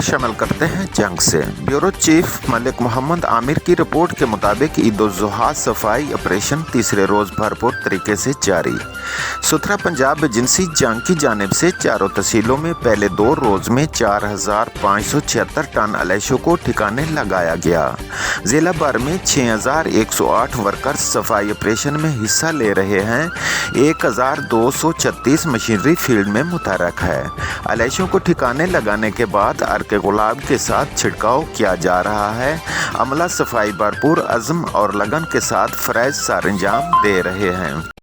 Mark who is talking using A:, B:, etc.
A: शामिल करते हैं जंग से। ब्यूरो चीफ मलिक मोहम्मद आमिर की रिपोर्ट के मुताबिक ईद-उल-ज़ुहा सफाई ऑपरेशन तीसरे रोज़ भरपूर तरीके से जारी। सुथरा पंजाब एजेंसी जंग की जानिब से चारों तहसीलों में पहले 2 रोज़ में 4,576 टन अलाइशों को ठिकाने लगाया गया। जिला भर में 6,108 वर्कर्स सफाई ऑपरेशन में हिस्सा ले रहे हैं। 1,236 मशीनरी फील्ड में मुतहर्रिक है। अलाइशों को ठिकाने लगाने के बाद अर्के गुलाब के साथ छिड़काव किया जा रहा है। अमला सफाई भरपूर अज़्म और लगन के साथ फ़रज़ सर अंजाम दे रहे हैं।